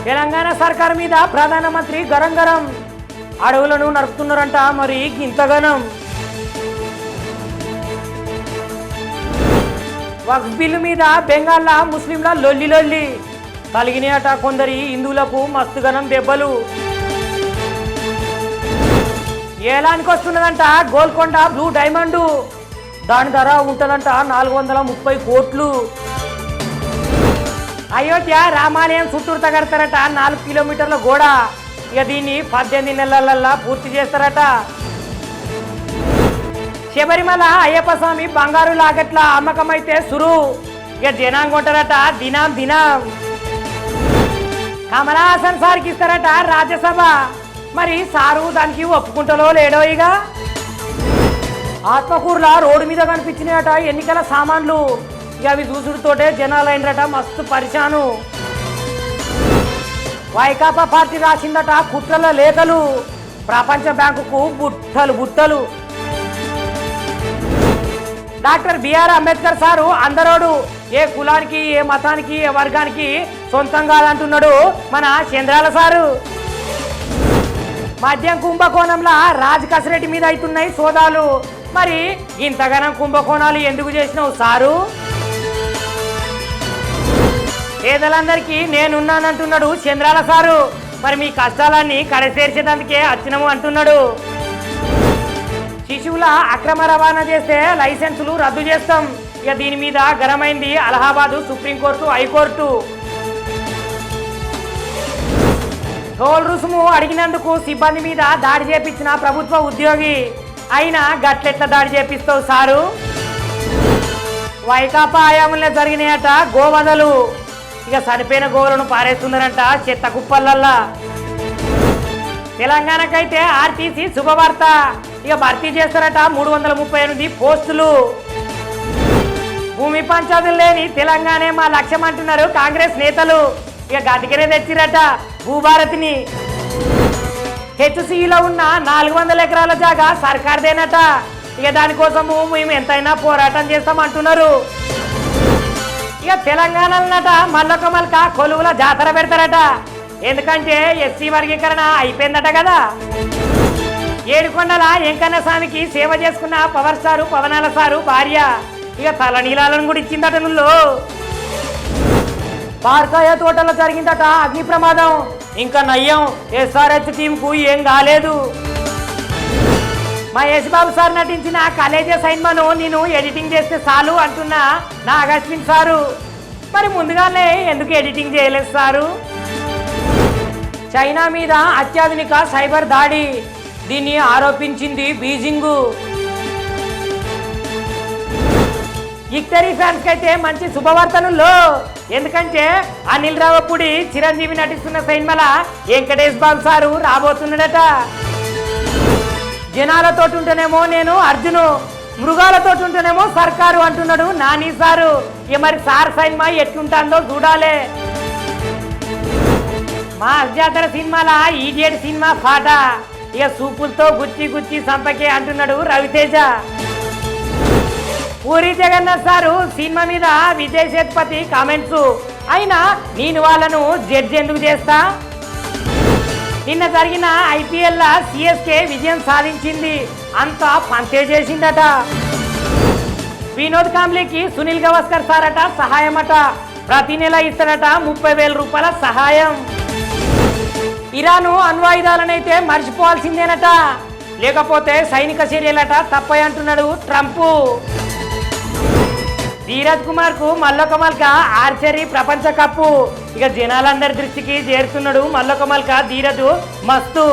తెలంగాణ సర్కార్ మీద ప్రధానమంత్రి గరం గరం అడవులను నరుకుతున్నారంట. మరి ఇంతగనం వక్ఫ్ బిల్లు మీద బెంగాల్లా ముస్లింల లొల్లి లొల్లి కలిగినాయట. కొందరి హిందువులకు మస్తుగనం దెబ్బలు. ఏలానికి వస్తున్నదంట గోల్కొండ బ్లూ డైమండ్. దాని ధర ఉంటుందంట 430 కోట్లు. అయోధ్య రామాలయం చుట్టూరు తగడతారట 4 కిలోమీటర్ల గోడ. ఇక దీన్ని 18 నెలలల్లా పూర్తి చేస్తారట. శబరిమల అయ్యప్ప స్వామి బంగారు లాగట్ల అమ్మకమైతే సురు. ఇక జనాంగ ఉంటారట దినం దినం. కమలా హాసన్ సార్కి ఇస్తారట రాజ్యసభ. మరి సారు దానికి ఒప్పుకుంటలో లేడో. ఇక ఆత్మకూరుల రోడ్డు మీద కనిపించినాయట ఎన్నికల సామాన్లు. ఇక అవి చూసుడుతోటే జనాలు అయినరట మస్తు పరిశాను. వైకాపా పార్టీ రాసిందట కుట్రల లేఖలు. ప్రపంచ బ్యాంకుకు బుట్టలు బుట్టలు. డాక్టర్ బిఆర్ అంబేద్కర్ సారు అందరోడు. ఏ కులానికి ఏ మతానికి ఏ వర్గానికి సొంతం కాదంటున్నాడు మన చంద్రాల సారు. మద్యం కుంభకోణంలో రాజ్ కసిరెడ్డి మీద అవుతున్నాయి సోదాలు. మరి ఇంతగానం కుంభకోణాలు ఎందుకు చేసినావు సారు? పేదలందరికీ నేనున్నానంటున్నాడు చంద్రాల సారు. మరి మీ కష్టాలన్నీ కడసేర్చేందుకే వచ్చినము అంటున్నాడు. శిశువుల అక్రమ రవాణా చేస్తే లైసెన్సులు రద్దు చేస్తాం. ఇక దీని మీద గరమైంది అలహాబాదు సుప్రీంకోర్టు హైకోర్టు. టోల్ రుసుము అడిగినందుకు సిబ్బంది మీద దాడి చేపించిన ప్రభుత్వ ఉద్యోగి. అయినా గట్లెట్ల దాడి చేపిస్తావు సారు? వైకాపా హయాంలో జరిగినాయట గోవధలు. ఇక చనిపోయిన గోవులను పారేస్తున్నారంట చెత్త కుప్పలల్లా. తెలంగాణకైతే ఆర్టీసీ శుభవార్త. ఇక భర్తీ చేస్తారట 338 పోస్టులు. భూమి పంచాయతీలు లేని తెలంగాణ మా లక్ష్యం అంటున్నారు కాంగ్రెస్ నేతలు. ఇక గదికనే తెచ్చిరట భూభారతిని. హెచ్సిలో ఉన్న 400 ఎకరాల జాగా సర్కార్దేనట. ఇక దానికోసము మేము ఎంతైనా పోరాటం చేస్తామంటున్నారు. ఇక తెలంగాణలోనట మల్లొక మల్క కొలువుల జాతర పెడతారట. ఎందుకంటే ఎస్సీ వర్గీకరణ అయిపోయిందట కదా. ఏడుకొండల వెంకన్న స్వామికి సేవ చేసుకున్న పవర్ స్టారు పవనాల సారు భార్య ఇక తలనీలాలను కూడా ఇచ్చిందట. నువ్వు పార్కాయ తోటలో జరిగిందట అగ్ని ప్రమాదం. ఇంకా నయ్యం ఎస్ఆర్హెచ్ టీంకు ఏం కాలేదు. మహేష్ బాబు సార్ నటించిన కాలేజీ సైన్మాను నేను ఎడిటింగ్ చేస్తే చాలు అంటున్నా నాగశ్విన్ సారు. మరి ముందుగానే ఎందుకు ఎడిటింగ్ చేయలేదు సారు? చైనా మీద అత్యాధునిక సైబర్ దాడి. దీన్ని ఆరోపించింది బీజింగ్. విక్టరీ ఫ్యాన్స్ కైతే మంచి శుభవార్తనుల్లో. ఎందుకంటే అనిల్ రావుపూడి చిరంజీవి నటిస్తున్న సినిమాల వెంకటేష్ బాబు సారు రాబోతున్నాడట. జనాలతో ఉంటేనేమో నేను అర్జును, మృగాలతో ఉంటేనేమో సర్కారు అంటున్నాడు నాని సారు. ఇక మరి సార్ సినిమా ఎట్లుంటుందో చూడాలి. మా జాతర సినిమాల ఈడియట్ సినిమా పాట. ఇక సూపులతో గుచ్చి గుచ్చి సంపకే అంటున్నాడు రవితేజ. పూరి జగన్నాథ్ సారు సినిమా మీద విజయ్ సేతుపతి కామెంట్స్. అయినా నేను వాళ్ళను జడ్జి ఎందుకు చేస్తా? నిన్న జరిగిన ఐపీఎల్ సిఎస్కే విజయం సాధించింది. అంతా పంతే చేసిందట. వినోద్ కాంబ్లీకి సునీల్ గవాస్కర్ సార్ అట సహాయమట. ప్రతి నెల ఇస్తారట 30,000 రూపాయల సహాయం. ఇరాను అణ్వాయుధాలనైతే మర్చిపోవాల్సిందేనట. లేకపోతే సైనిక చర్యలట తప్పై అంటున్నాడు ట్రంప్. ధీరజ్ కుమార్ కు మల్లొక మల్క ఆర్చరీ ప్రపంచ కప్పు. ఇక జనాలందరి దృష్టికి చేరుతున్నాడు మల్లొక మల్క ధీరజ్ మస్తు.